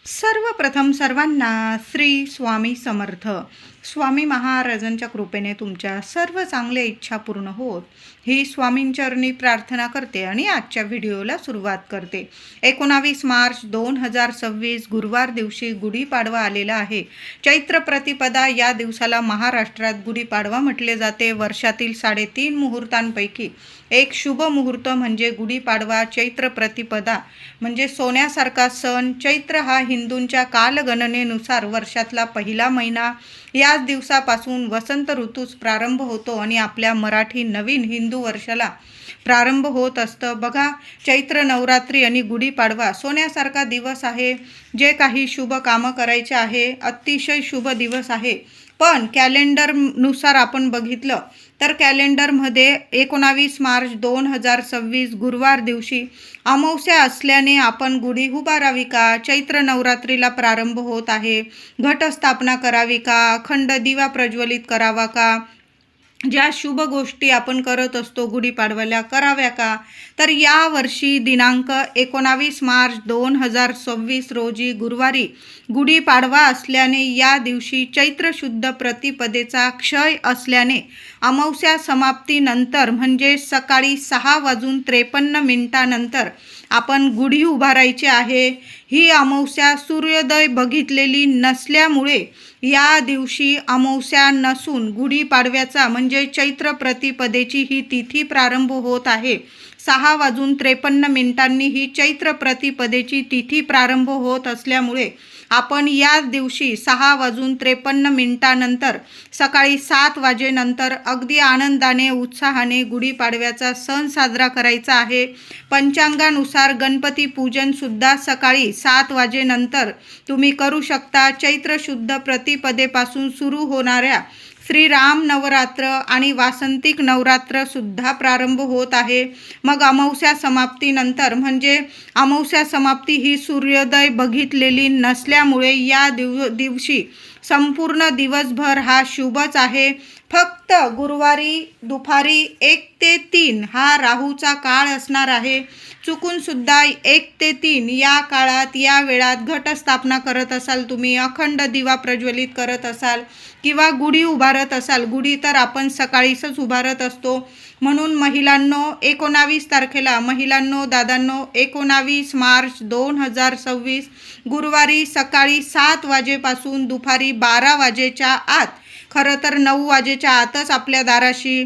सर्वप्रथम सर्वांना श्री स्वामी समर्थ. स्वामी महाराजांच्या कृपेने तुमच्या सर्व चांगल्या इच्छा पूर्ण होत ही स्वामींचरणी प्रार्थना करते आणि आजच्या व्हिडिओला सुरुवात करते. 19 मार्च 2026 गुरुवार दिवशी गुढीपाडवा आलेला आहे. चैत्र प्रतिपदा या दिवसाला महाराष्ट्रात गुढीपाडवा म्हटले जाते. वर्षातील 3.5 मुहूर्तांपैकी एक शुभ मुहूर्त म्हणजे गुढीपाडवा. चैत्र प्रतिपदा म्हणजे सोन्यासारखा सण. चैत्र हा हिंदूंच्या कालगणनेनुसार वर्षातला पहिला महिना. याच दिवसापासून वसंत ऋतूस प्रारंभ होतो आणि आपल्या मराठी नवीन हिंदू वर्षाला प्रारंभ होत असतं. बघा, चैत्र नवरात्री आणि गुढीपाडवा सोन्यासारखा दिवस आहे. जे काही शुभ कामं करायचे आहे, अतिशय शुभ दिवस आहे. पण कॅलेंडरनुसार आपण बघितलं तर कॅलेंडरमध्ये 19 मार्च 2026 गुरुवार दिवशी अमावस्या असल्याने आपण गुढी उभारावी का? चैत्र नवरात्रीला प्रारंभ होत आहे. घटस्थापना करावी का? अखंड दिवा प्रज्वलित करावा का? ज्या शुभ गोष्टी आपण करत असतो गुढीपाडव्याला कराव्या का? तर यावर्षी दिनांक 19 मार्च 2026 रोजी गुरुवारी गुढीपाडवा असल्याने या दिवशी चैत्र शुद्ध प्रतिपदेचा क्षय असल्याने अमावस्या समाप्तीनंतर म्हणजे सकाळी 6:53 आपण गुढी उभारायची आहे. ही अमावस्या सूर्योदय बघितलेली नसल्यामुळे या दिवशी अमावस्या नसून गुढीपाडव्याचा म्हणजे चैत्र प्रतिपदेची ही तिथी प्रारंभ होत आहे. 6:53 ही चैत्र प्रतिपदेची तिथी प्रारंभ होत असल्यामुळे आपण या दिवशी 6:53 सकाळी 7 वाजेनंतर अगदी आनंदाने उत्साहाने गुढीपाडव्याचा सण साजरा करायचा आहे. पंचांगानुसार गणपती पूजन सुद्धा सकाळी 7 वाजेनंतर तुम्ही करू शकता. चैत्र शुद्ध प्रतिपदेपासून सुरू होणाऱ्या श्रीराम नवरात्र आणि वासंतिक नवरात्र सुद्धा प्रारंभ होत आहे. मग अमावस्या समाप्तीनंतर म्हणजे अमावस्या समाप्ती ही सूर्योदय बघितलेली नसल्यामुळे या दिवशी संपूर्ण दिवसभर हा शुभच आहे. फक्त गुरुवारी दुपारी 1 ते 3 हा राहूचा काळ असणार आहे. चुकून सुद्धा 1 ते 3 या काळात या वेळात घटस्थापना करत असाल, तुम्ही अखंड दिवा प्रज्वलित करत असाल किंवा गुढी उभारत असाल. गुढी तर आपण सकाळीच उभारत असतो. म्हणून महिलांनो 19 तारखेला दादांनो 19 मार्च 2026 गुरुवारी सकाळी 7 वाजेपासून दुपारी 12 वाजेच्या आत, खरं तर 9 वाजेच्या आतच आपल्या दाराशी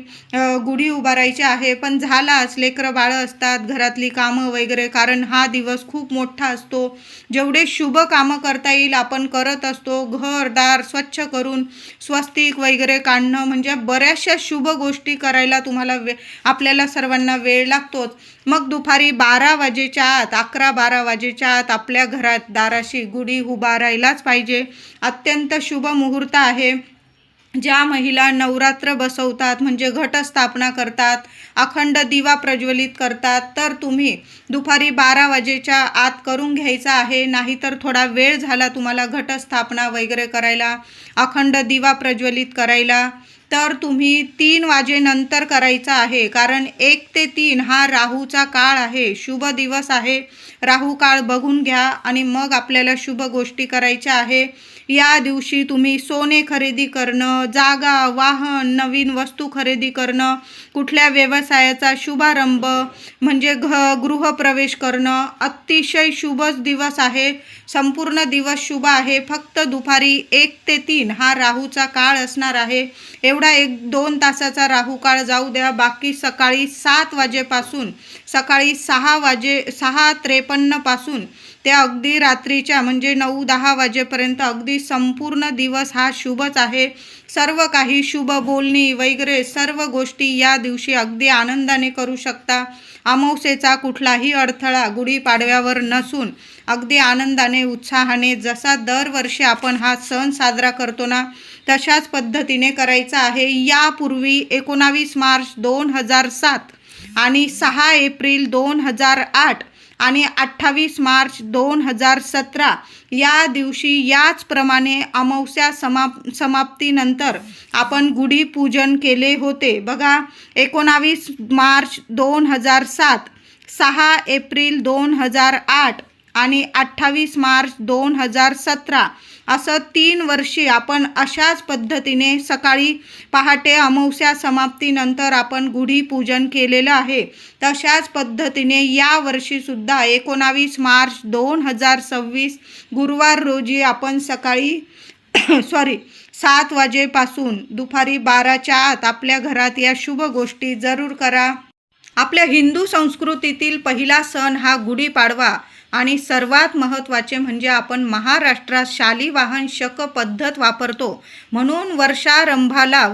गुढी उभारायची आहे. पण झालाच, लेकरं बाळं असतात, घरातली कामं वगैरे, कारण हा दिवस खूप मोठा असतो. जेवढे शुभ कामं करता येईल आपण करत असतो. घरदार स्वच्छ करून स्वस्तिक वगैरे काढणं म्हणजे बऱ्याचशा शुभ गोष्टी करायला आपल्याला सर्वांना वेळ लागतोच. मग दुपारी 12 वाजेच्या आत 11-12 वाजेच्या आत आपल्या घरात दाराशी गुढी उभारायलाच पाहिजे. अत्यंत शुभ मुहूर्त आहे. ज्या महिला नवरात्र बसवतात म्हणजे घटस्थापना करतात, अखंड दिवा प्रज्वलित करतात, तर तुम्ही दुपारी 12 वाजेच्या आत करून घ्यायचा आहे. नाहीतर थोडा वेळ झाला तुम्हाला घटस्थापना वगैरे करायला, अखंड दिवा प्रज्वलित करायला, तर तुम्ही 3 वाजेनंतर करायचा आहे. कारण 1 ते 3 हा राहूचा काळ आहे, शुभ दिवस आहे. राहू काळ बघून घ्या आणि मग आपल्याला शुभ गोष्टी करायच्या आहे. या दिवशी तुम्ही सोने खरेदी करणं, जागा, वाहन, नवीन वस्तू खरेदी करणं, कुठल्या व्यवसायाचा शुभारंभ म्हणजे गृहप्रवेश करणं अतिशय शुभच दिवस आहे. संपूर्ण दिवस शुभ आहे. फक्त दुपारी 1 ते 3 हा राहूचा काळ असणार आहे. एवढा 1-2 तासाचा राहू काळ जाऊ द्या. बाकी सकाळी 7 वाजेपासून सकाळी 6:53 पासून ते अगदी रात्रीच्या म्हणजे 9-10 वाजेपर्यंत अगदी संपूर्ण दिवस हा शुभच आहे. सर्व काही शुभ बोलणी वगैरे सर्व गोष्टी या दिवशी अगदी आनंदाने करू शकता. अमावस्येचा कुठलाही अडथळा गुढीपाडव्यावर नसून अगदी आनंदाने उत्साहाने जसा दरवर्षी आपण हा सण साजरा करतो ना, तशाच पद्धतीने करायचा आहे. यापूर्वी 19 मार्च 2007 आणि 6 एप्रिल 2008 आणि 28 मार्च 2017 या दिवशी याचप्रमाणे अमावस्या समाप्तीनंतर आपण गुढीपूजन केले होते. बघा, 19 मार्च 2007, 6 एप्रिल 2008 आणि 28 मार्च 2017 असं 3 वर्षी आपण अशाच पद्धतीने सकाळी पहाटे अमावस्या समाप्तीनंतर आपण गुढीपूजन केलेलं आहे. तशाच पद्धतीने या वर्षीसुद्धा 19 मार्च 2026 गुरुवार रोजी आपण सकाळी 7 वाजेपासून दुपारी 12च्या आत आपल्या घरात या शुभ गोष्टी जरूर करा. आपल्या हिंदू संस्कृतीतील पहिला सण हा गुढीपाडवा आणि सर्वात महत्त्वाचे म्हणजे आपण महाराष्ट्रात शालिवाहन शक पद्धत वापरतो. म्हणून वर्षारंभाला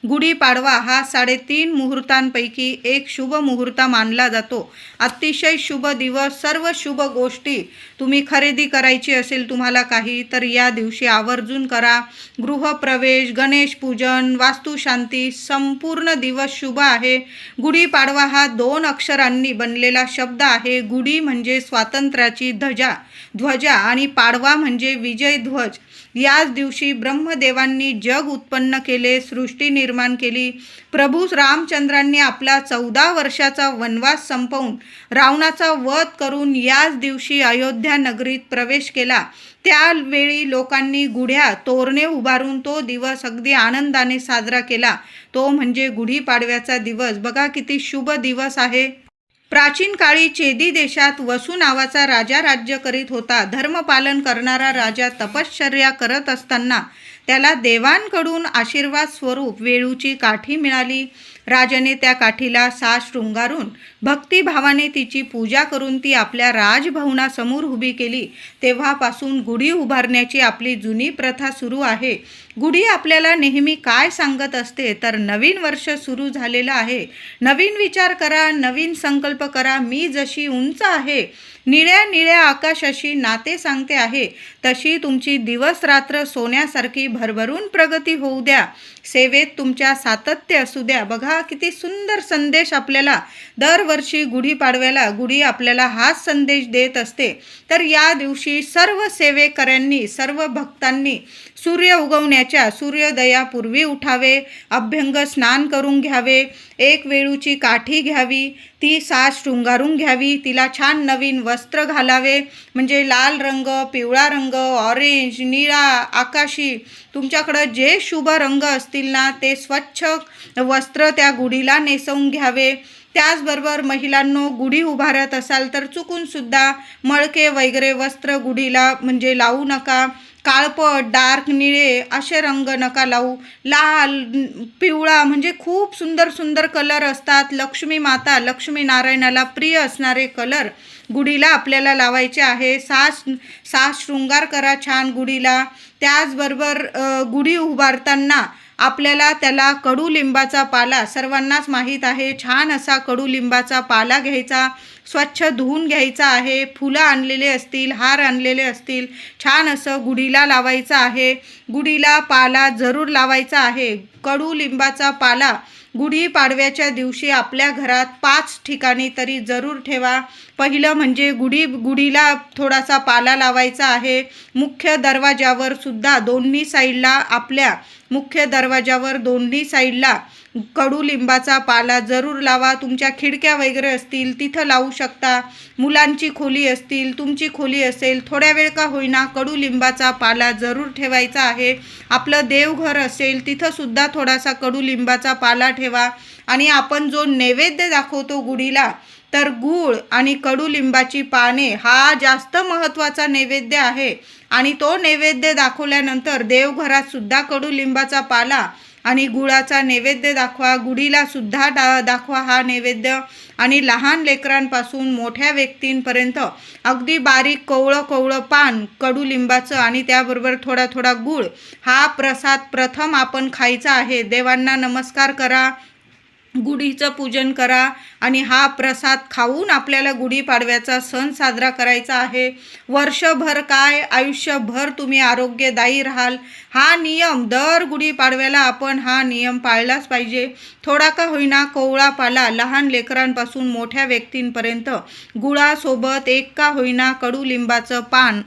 गुढीपाडवा हा 3.5 मुहूर्तांपैकी एक शुभ मुहूर्त मानला जातो. अतिशय शुभ दिवस. सर्व शुभ गोष्टी तुम्ही खरेदी करायची असेल तुम्हाला काही तर या दिवशी आवर्जून करा. गृहप्रवेश, गणेश पूजन, वास्तुशांती संपूर्ण दिवस शुभ आहे. गुढीपाडवा हा 2 अक्षरांनी बनलेला शब्द आहे. गुढी म्हणजे स्वातंत्र्याची ध्वजा आणि पाडवा म्हणजे विजय ध्वज. याच दिवशी ब्रह्मदेवांनी जग उत्पन्न केले, सृष्टी निर्माण केली. प्रभू रामचंद्रांनी आपला 14 वर्षाचा वनवास संपवून रावणाचा वध करून याच दिवशी अयोध्या नगरीत प्रवेश केला. त्यावेळी लोकांनी गुढ्या तोरणे उभारून तो दिवस अगदी आनंदाने साजरा केला. तो म्हणजे गुढीपाडव्याचा दिवस. बघा किती शुभ दिवस आहे. प्राचीन काळी चेदी देशात वसू नावाचा राजा राज्य करीत होता. धर्मपालन करणारा राजा तपश्चर्या करत असताना त्याला देवांकडून आशीर्वाद स्वरूप वेळूची काठी मिळाली. राजाने त्या काठीला शृंगारून भक्तिभावाने तिची पूजा करून ती आपल्या राजभवनासमोर उभी केली. तेव्हापासून गुढी उभारण्याची आपली जुनी प्रथा सुरू आहे. गुढी आपल्याला नेहमी काय सांगत असते तर नवीन वर्ष सुरू झालेलं आहे. नवीन विचार करा, नवीन संकल्प करा. मी जशी उंच आहे, निळ्या निळ्या आकाशाशी नाते सांगते आहे, तशी तुमची दिवस रात्र सोन्यासारखी भरभरून प्रगती होऊ द्या. सेवेत तुमच्या सातत्य असू द्या. बघा किती सुंदर संदेश आपल्याला दरवर्षी गुढीपाडव्याला गुढी आपल्याला हाच संदेश देत असते. तर या दिवशी सर्व सेवेकऱ्यांनी, सर्व भक्तांनी सूर्य उगवण्याच्या सूर्योदयापूर्वी उठावे, अभ्यंग स्नान करून घ्यावे, एक वेळूची काठी घ्यावी, ती शृंगारून घ्यावी, तिला छान नवीन वस्त्र घालावे, म्हणजे लाल रंग, पिवळा रंग, ऑरेंज, निळा, आकाशी, तुमच्याकडं जे शुभ रंग असतील ना ते स्वच्छ वस्त्र त्या गुढीला नेसवून घ्यावे. त्याचबरोबर महिलांनो, गुढी उभारत असाल तर चुकूनसुद्धा मळके वगैरे वस्त्र गुढीला म्हणजे लावू नका. काळपट, डार्क निळे असे रंग नका लावू. लाल, पिवळा म्हणजे खूप सुंदर सुंदर कलर असतात. लक्ष्मी माता, लक्ष्मी नारायणाला प्रिय असणारे कलर गुढीला आपल्याला लावायचे आहे. शृंगार करा छान गुढीला. त्याचबरोबर गुढी उभारताना आपल्याला त्याला कडुलिंबाचा पाला, सर्वांनाच माहीत आहे, छान असा कडुलिंबाचा पाला घ्यायचा, स्वच्छ धुवून घ्यायचा आहे. फुलं आणलेले असतील, हार आणलेले असतील, छान असं गुढीला लावायचं आहे. गुढीला पाला जरूर लावायचा आहे. कडुलिंबाचा पाला गुढीपाडव्याच्या दिवशी आपल्या घरात 5 ठिकाणी तरी जरूर ठेवा. पहिलं म्हणजे गुढीला थोडासा पाला लावायचा आहे. मुख्य दरवाजावर सुद्धा दोन्ही साईडला, आपल्या मुख्य दरवाजावर दोन्ही साईडला कडुलिंबाचा पाला जरूर लावा. तुमच्या खिडक्या वगैरे असतील तिथं लावू शकता. मुलांची खोली असतील, तुमची खोली असेल, थोड्या वेळ का होईना कडुलिंबाचा पाला जरूर ठेवायचा आहे. आपलं देवघर असेल तिथंसुद्धा थोडासा कडुलिंबाचा पाला ठेवा. आणि आपण जो नैवेद्य दाखवतो गुढीला तर गूळ आणि कडुलिंबाची पाने हा जास्त महत्त्वाचा नैवेद्य आहे. आणि तो नैवेद्य दाखवल्यानंतर देवघरात सुद्धा कडुलिंबाचा पाला आणि गुळाचा नैवेद्य दाखवा. गुढीला सुद्धा दाखवा हा नैवेद्य. आणि लहान लेकरांपासून मोठ्या व्यक्तींपर्यंत अगदी बारीक कोवळं पान कडुलिंबाचं आणि त्याबरोबर थोडा थोडा गूळ हा प्रसाद प्रथम आपण खायचा आहे. देवांना नमस्कार करा, गुढीचं पूजन करा आणि हा प्रसाद खाऊन आपल्याला गुढीपाडव्याचा सण साजरा करायचा आहे. वर्षभर काय, आयुष्यभर तुम्ही आरोग्यदायी राहाल. हा नियम दर गुढीपाडव्याला आपण हा नियम पाळलाच पाहिजे. थोडा का होईना कोवळा पाला लहान लेकरांपासून मोठ्या व्यक्तींपर्यंत गुळासोबत एक का होईना कडुलिंबाचं पान.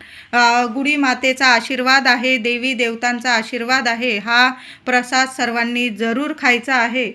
गुढी मातेचा आशीर्वाद आहे, देवी देवतांचा आशीर्वाद आहे. हा प्रसाद सर्वांनी जरूर खायचा आहे.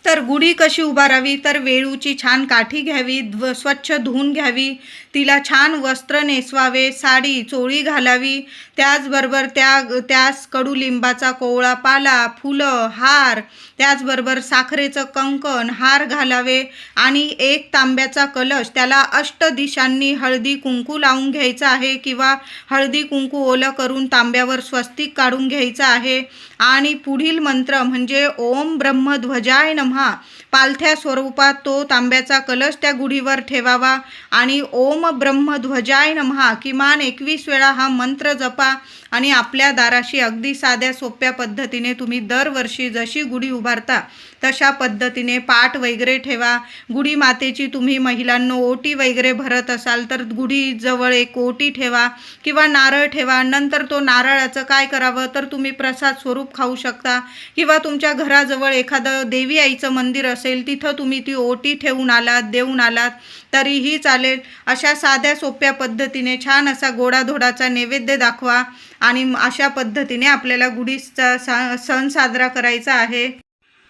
तर गुढी कशी उभारावी, तर वेळूची छान काठी घ्यावी, स्वच्छ धुवून घ्यावी, तिला छान वस्त्र नेसवावे, साडी चोळी घालावी, त्याचबरोबर त्यास कडुलिंबाचा कोवळा पाला, फुलं, हार, त्याचबरोबर साखरेचं कंकण, हार घालावे आणि एक तांब्याचा कलश, त्याला अष्टदिशांनी हळदी कुंकू लावून घ्यायचा आहे किंवा हळदी कुंकू ओलं करून तांब्यावर स्वस्तिक काढून घ्यायचं आहे आणि पुढील मंत्र म्हणजे ओम ब्रह्मध्वजाय नमः पालथ्या स्वरूपात तो तांब्याचा कलश त्या गुढीवर ठेवावा आणि ओम ब्रह्मध्वजाय नमः किमान 21 वेळा हा मंत्र जपा आणि आपल्या दाराशी अगदी साध्या सोप्या पद्धतीने तुम्ही दरवर्षी जशी गुढी उभारता तशा पद्धतीने पाट वगैरे ठेवा. गुढी मातेची तुम्ही महिलांनो ओटी वगैरे भरत असाल तर गुढीजवळ एक ओटी ठेवा किंवा नारळ ठेवा. नंतर तो नारळाचं काय करावं, तर तुम्ही प्रसाद स्वरूप खाऊ शकता किंवा तुमच्या घराजवळ एखादं देवी आईचं मंदिर असेल तिथं तुम्ही ती ओटी ठेवून आलात, देऊन आलात तरीही चालेल. अशा साध्या सोप्या पद्धतीने छान असा गोडाधोडाचा नैवेद्य दाखवा आणि अशा पद्धतीने आपल्याला गुढीचा सण साजरा करायचा आहे.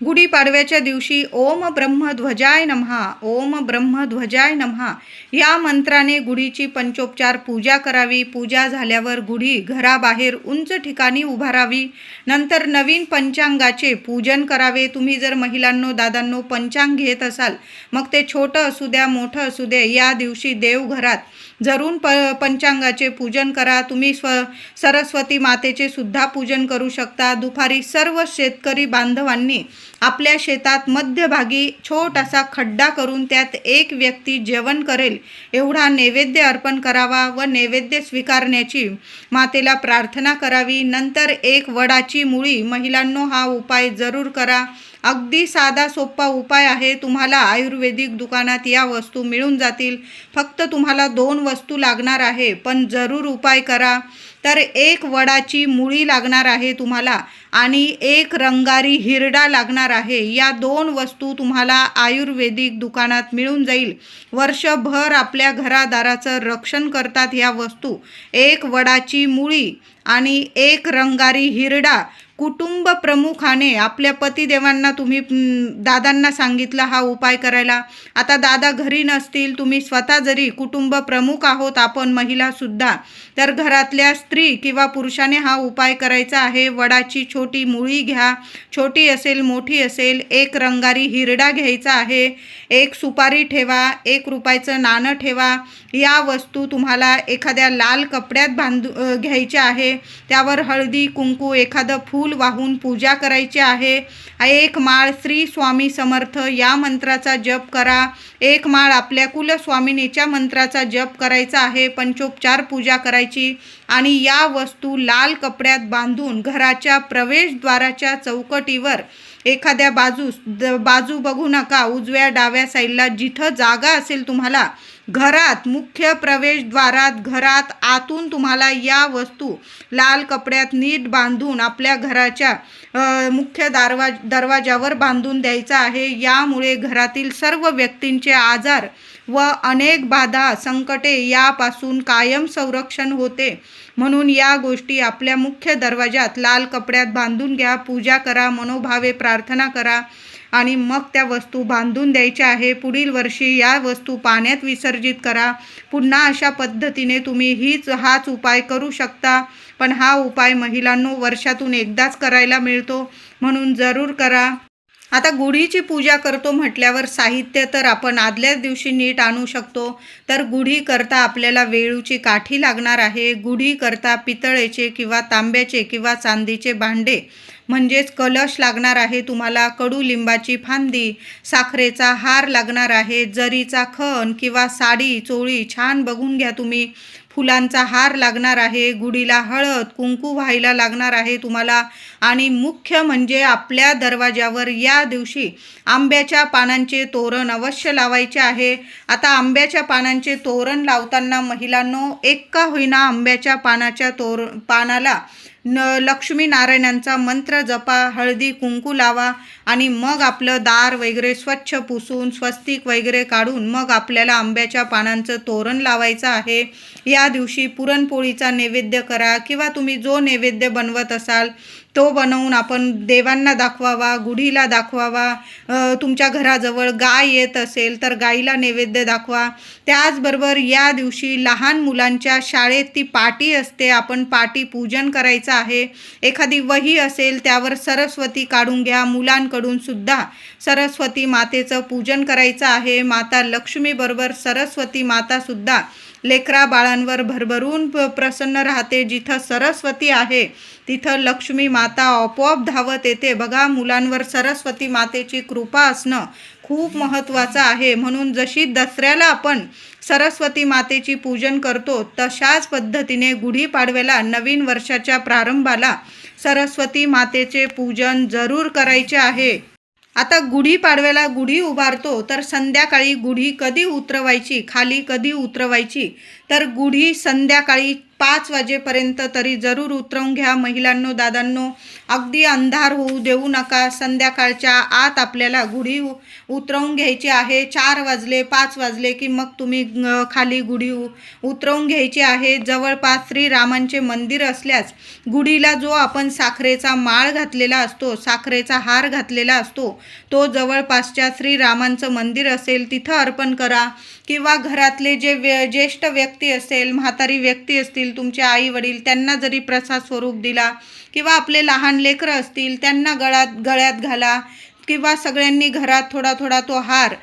गुढीपाडव्याच्या दिवशी ओम ब्रह्मध्वजाय नमः, ओम ब्रह्मध्वजाय नमः या मंत्राने गुढीची पंचोपचार पूजा करावी. पूजा झाल्यावर गुढी घराबाहेर उंच ठिकाणी उभारावी. नंतर नवीन पंचांगाचे पूजन करावे. तुम्ही जर महिलांनो दादांनो पंचांग घेत असाल, मग ते छोटं असू द्या मोठं असू द्या, या दिवशी देवघरात जरूर पंचांगाचे पूजन करा. तुम्ही सरस्वती मातेचे सुद्धा पूजन करू शकता. दुपारी सर्व शेतकरी बांधवांनी आपल्या शेतात मध्यभागी छोटासा खड्डा करून त्यात एक व्यक्ती जेवण करेल एवढा नैवेद्य अर्पण करावा व नैवेद्य स्वीकारण्याची मातेला प्रार्थना करावी. नंतर एक वडाची मुळी, महिलांनो हा उपाय जरूर करा. अगदी साधा सोपा उपाय आहे. तुम्हाला आयुर्वेदिक दुकानात या वस्तू मिळून जातील. फक्त तुम्हाला 2 वस्तू लागणार आहे, पण जरूर उपाय करा. तर एक वडाची मुळी लागणार आहे तुम्हाला आणि एक रंगारी हिरडा लागणार आहे. या 2 वस्तू तुम्हाला आयुर्वेदिक दुकानात मिळून जाईल. वर्षभर आपल्या घरादाराचं रक्षण करतात ह्या वस्तू. एक वडाची मुळी आणि एक रंगारी हिरडा. कुटुंब प्रमुखाने आपल्या पतिदेवांना तुम्ही दादांना सांगितलं हा उपाय करायला. आता दादा घरी नसतील, तुम्ही स्वतः जरी कुटुंब प्रमुख आहोत आपण महिलासुद्धा, तर घरातल्या स्त्री किंवा पुरुषाने हा उपाय करायचा आहे. वडाची छोटी मुळी घ्या, छोटी असेल मोठी असेल. एक रंगारी हिरडा घ्यायचा आहे. एक सुपारी ठेवा, 1 रुपयाचं नाणं ठेवा. या वस्तू तुम्हाला एखाद्या लाल कपड्यात घ्यायच्या आहे. त्यावर हळदी कुंकू एखादं फूल वाहून पूजा करायची आहे. 1 माळ श्री स्वामी समर्थ या मंत्राचा जप करा. 1 माळ आपल्या कुलस्वामिनीच्या मंत्राचा जप करायचा आहे. पंचोपचार पूजा करायची आणि या वस्तू लाल कपड्यात बांधून घराच्या प्रवेशद्वाराच्या चौकटीवर एखाद्या बाजू बघू नका, उजव्या डाव्या साईडला जिथं जागा असेल तुम्हाला घरात, मुख्य प्रवेशद्वारात घरात आतून तुम्हाला या वस्तू लाल कपड्यात नीट बांधून आपल्या घराच्या मुख्य दरवाजावर बांधून द्यायचा आहे. यामुळे घरातील सर्व व्यक्तींचे आजार व अनेक बाधा संकटे यापासून कायम संरक्षण होते. म्हणून या गोष्टी आपल्या मुख्य दरवाजात लाल कपड्यात बांधून घ्या. पूजा करा, मनोभावे प्रार्थना करा आणि मग त्या वस्तू बांधून द्यायच्या आहे. पुढील वर्षी या वस्तू पाण्यात विसर्जित करा. पुन्हा अशा पद्धतीने तुम्ही हाच उपाय करू शकता. पण हा उपाय महिलांनो वर्षातून एकदाच करायला मिळतो, म्हणून जरूर करा. आता गुढीची पूजा करतो म्हटल्यावर साहित्य तर आपण आदल्याच दिवशी नीट आणू शकतो. तर गुढी करता आपल्याला वेळूची काठी लागणार आहे. गुढी करता पितळेचे किंवा तांब्याचे किंवा चांदीचे भांडे म्हणजेच कलश लागणार आहे तुम्हाला. कडुलिंबाची फांदी, साखरेचा हार लागणार आहे. जरीचा खण किंवा साडी चोळी छान बघून घ्या तुम्ही. फुलांचा हार लागणार आहे. गुढीला हळद कुंकू व्हायला लागणार आहे तुम्हाला. आणि मुख्य म्हणजे आपल्या दरवाजावर या दिवशी आंब्याच्या पानांचे तोरण अवश्य लावायचे आहे. आता आंब्याच्या पानांचे तोरण लावताना महिलांनो एक का होईना आंब्याच्या पानाला लक्ष्मीनारायणांचा मंत्र जपा, हळदी कुंकू लावा आणि मग आपलं दार वगैरे स्वच्छ पुसून स्वस्तिक वगैरे काढून मग आपल्याला आंब्याच्या पानांचं तोरण लावायचं आहे. या दिवशी पुरणपोळीचा नैवेद्य करा किंवा तुम्ही जो नैवेद्य बनवत असाल तो बनवून आपण देवांना दाखवावा, गुढीला दाखवावा. तुमच्या घराजवळ गाय येत असेल तर गाईला नैवेद्य दाखवा. त्याचबरोबर या दिवशी लहान मुलांच्या शाळेत ती पाटी असते, आपण पाटी पूजन करायचं आहे. एखादी वही असेल त्यावर सरस्वती काढून घ्या. मुलांकडून सुद्धा सरस्वती मातेचं पूजन करायचं आहे. माता लक्ष्मीबरोबर सरस्वती मातासुद्धा लेकरा बाळांवर भरभरून प्रसन्न राहते. जिथं सरस्वती आहे तिथं लक्ष्मी माता आपोआप धावत येते. बघा, मुलांवर सरस्वती मातेची कृपा असणं खूप महत्त्वाचं आहे. म्हणून जशी दसऱ्याला आपण सरस्वती मातेची पूजन करतो तशाच पद्धतीने गुढीपाडव्याला नवीन वर्षाच्या प्रारंभाला सरस्वती मातेचे पूजन जरूर करायचे आहे. आता गुढीपाडव्याला गुढी उभारतो तर संध्याकाळी गुढी कधी उतरवायची, खाली कधी उतरवायची, तर गुढी संध्याकाळी 5 वाजेपर्यंत तरी जरूर उतरवून घ्या. महिलांनो, दादांनो, अगदी अंधार होऊ देऊ नका. संध्याकाळच्या आत आपल्याला गुढी उतरवून घ्यायची आहे. 4 वाजले 5 वाजले की मग तुम्ही खाली गुढी उतरवून घ्यायची आहे. जवळपास श्रीरामांचे मंदिर असल्यास गुढीला जो आपण साखरेचा माळ घातलेला असतो, साखरेचा हार घातलेला असतो, तो जवळपासच्या श्रीरामांचं मंदिर असेल तिथं अर्पण करा. किंवा घरातले जे ज्येष्ठ व्यक्ती असेल, म्हातारी व्यक्ती असतील, तुमचे आई वडील, त्यांना जरी प्रसाद स्वरूप दिला किंवा आपले लहान लेकरं असतील त्यांना गळ्यात घाला. किंवा सगळ्यांनी घरात थोडा थोडा तो हार,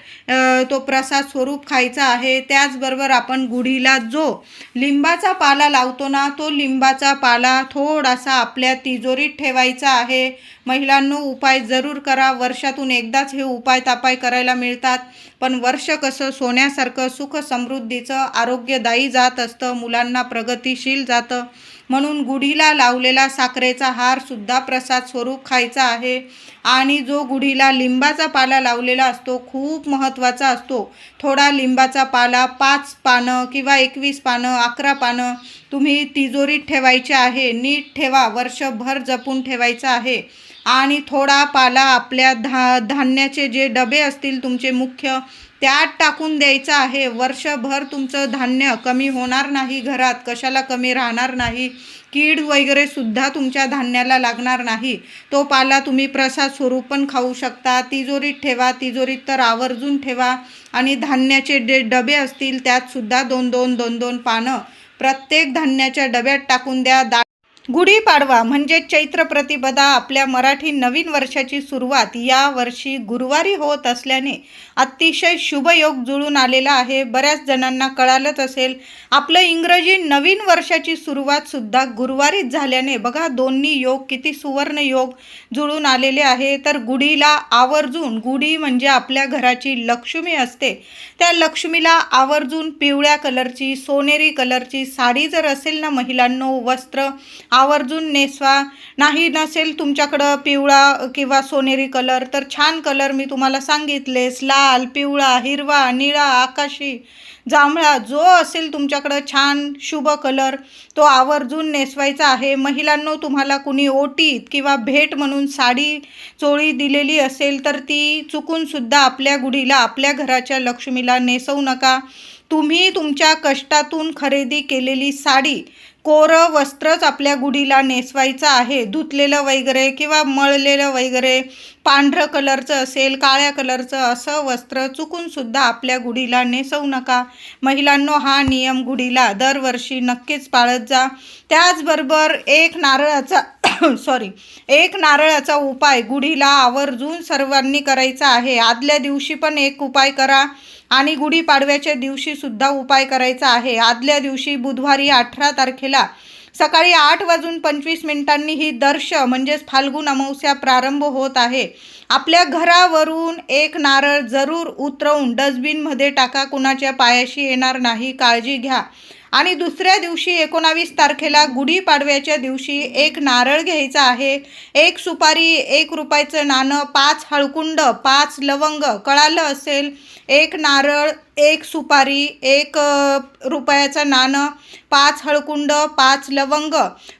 तो प्रसाद स्वरूप खायचा आहे. त्याचबरोबर आपण गुढीला जो लिंबाचा पाला लावतो ना, तो लिंबाचा पाला थोडासा आपल्या तिजोरीत ठेवायचा आहे. महिलांनो, उपाय जरूर करा. वर्षातून एकदाच हे उपाय तापाय करायला मिळतात, पण वर्ष कसं सोन्यासारखं सुख समृद्धीचं आरोग्यदायी जात असतं, मुलांना प्रगतिशील जातं. म्हणून गुढीला लावलेला साखरेचा हार सुद्धा प्रसाद स्वरूप खायचा आहे. आणि जो गुढीला लिंबाचा पाला लावलेला असतो खूप महत्त्वाचा असतो. थोडा लिंबाचा पाला 5 पानं किंवा 21 पानं, 11 पानं तुम्ही तिजोरीत ठेवायचे आहे. नीट ठेवा, वर्षभर जपून ठेवायचं आहे. आणि थोडा पाला आपल्या धान्याचे जे डबे असतील तुमचे मुख्य, त्यात टाकून द्यायचं आहे. वर्षभर तुमचं धान्य कमी होणार नाही, घरात कशाला कमी राहणार नाही, कीड वगैरे सुद्धा तुमच्या धान्याला लागणार नाही. तो पाला तुम्ही प्रसाद स्वरूप पण खाऊ शकता. तिजोरीत ठेवा, तिजोरीत तर आवर्जून ठेवा. आणि धान्याचे डबे असतील त्यात सुद्धा 2-2 पानं प्रत्येक धान्याच्या डब्यात टाकून द्या. गुढीपाडवा म्हणजे चैत्र प्रतिपदा, आपल्या मराठी नवीन वर्षाची सुरुवात या वर्षी गुरुवारी होत असल्याने अतिशय शुभयोग जुळून आलेला आहे. बऱ्याच जणांना कळालंच असेल, आपलं इंग्रजी नवीन वर्षाची सुरुवात सुद्धा गुरुवारीच झाल्याने बघा दोन्ही योग किती सुवर्ण योग जुळून आलेले आहे. तर गुढीला आवर्जून, गुढी म्हणजे आपल्या घराची लक्ष्मी असते, त्या लक्ष्मीला आवर्जून पिवळ्या कलरची, सोनेरी कलरची साडी जर असेल ना महिलांनो, वस्त्र आवर्जून नेसवा. नाही नसेल तुमच्याकडं पिवळा किंवा सोनेरी कलर, तर छान कलर मी तुम्हाला सांगितलेस, लाल, पिवळा, हिरवा, निळा, आकाशी, जांभळा, जो असेल तुमच्याकडं छान शुभ कलर, तो आवर्जून नेसवायचा आहे. महिलांनो, तुम्हाला कुणी ओटीत किंवा भेट म्हणून साडी चोळी दिलेली असेल तर ती चुकून सुद्धा आपल्या गुढीला, आपल्या घराच्या लक्ष्मीला नेसवू नका. तुम्ही तुमच्या कष्टातून खरेदी केलेली साडी, कोरं वस्त्रच आपल्या गुढीला नेसवायचं आहे. धुतलेलं वगैरे किंवा मळलेलं वगैरे पांढरं कलरचं असेल, काळ्या कलरचं, असं वस्त्र चुकून सुद्धा आपल्या गुढीला नेसवू नका. महिलांनो, हा नियम गुढीला दरवर्षी नक्कीच पाळत जा. त्याचबरोबर एक नारळाचा उपाय गुढीला आवर्जून सर्वांनी करायचा आहे. आदल्या दिवशी पण एक उपाय करा आणि गुढीपाडव्याच्या दिवशी सुद्धा उपाय करायचा आहे. आदल्या दिवशी बुधवारी 18 तारखेला सकाळी 8:25 ही दर्श म्हणजेच फाल्गुन अमावस्या प्रारंभ होत आहे. आपल्या घरावरून एक नारळ जरूर उतरवून डस्टबिनमध्ये टाका, कुणाच्या पायाशी येणार नाही, काळजी घ्या. आणि दुसऱ्या दिवशी 19 तारखेला गुढीपाडव्याच्या दिवशी एक नारळ घ्यायचा आहे, 1 सुपारी, 1 रुपयाचं नाणं, 5 हळकुंड, 5 लवंग, कळालं असेल, 1 नारळ, 1 सुपारी, 1 रुपयाचं नाणं, 5 हळकुंड, 5 लवंग.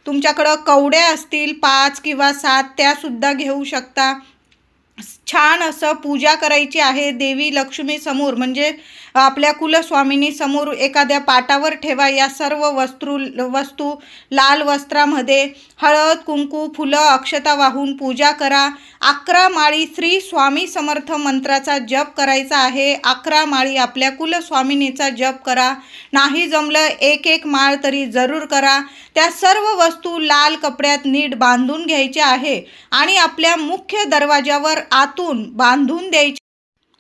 तुमच्याकडं कवड्या असतील 5 किंवा 7 त्यासुद्धा घेऊ शकता. छान असं पूजा करायची आहे देवी लक्ष्मी समोर, म्हणजे आपल्या कुलस्वामिनी समोर एखाद्या पाटावर ठेवा. या सर्व वस्तू लाल वस्त्रामध्ये हळद कुंकू फुलं अक्षता वाहून पूजा करा. 11 माळी श्री स्वामी समर्थ मंत्राचा जप करायचा आहे. 11 माळी आपल्या कुलस्वामिनीचा जप करा. नाही जमलं एक माळ तरी जरूर करा. त्या सर्व वस्तू लाल कपड्यात नीट बांधून घ्यायच्या आहे आणि आपल्या मुख्य दरवाजावर आतून बांधून द्यायची.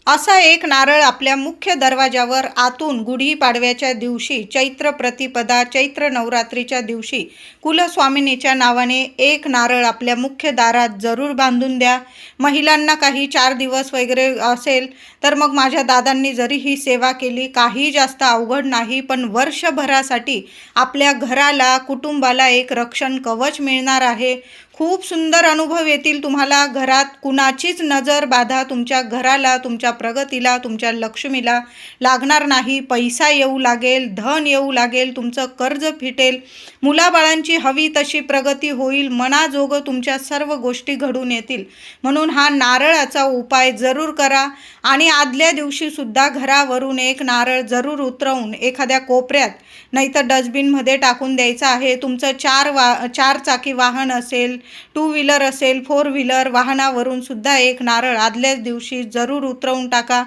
असा एक नारळ आपल्या मुख्य दरवाजावर आतून गुढीपाडव्याच्या दिवशी, चैत्र प्रतिपदा चैत्र नवरात्रीच्या दिवशी कुलस्वामिनीच्या नावाने एक नारळ आपल्या मुख्य दारात जरूर बांधून द्या. महिलांना काही 4 दिवस वगैरे असेल तर मग माझ्या दादांनी जरी ही सेवा केली, काही जास्त अवघड नाही, पण वर्षभरासाठी आपल्या घराला कुटुंबाला एक रक्षण कवच मिळणार आहे. खूप सुंदर अनुभव येतील तुम्हाला. घरात कुणाचीच नजर बाधा तुमच्या घराला, तुमच्या प्रगतीला, तुमच्या लक्ष्मीला लागणार नाही. पैसा येऊ लागेल, धन येऊ लागेल, तुमचं कर्ज फिटेल, मुलाबाळांची हवी तशी प्रगती होईल, मनाजोगं तुमच्या सर्व गोष्टी घडून येतील. म्हणून हा नारळाचा उपाय जरूर करा आणि आदल्या दिवशीसुद्धा घरावरून एक नारळ जरूर उतरवून एखाद्या कोपऱ्यात नाहीतर डस्टबिनमध्ये टाकून द्यायचं आहे. तुमचं 4 चाकी वाहन असेल, 2 व्हीलर असेल, 4 व्हीलर वाहनावरून सुद्धा एक नारळ आदल्याच दिवशी जरूर उतरवून टाका.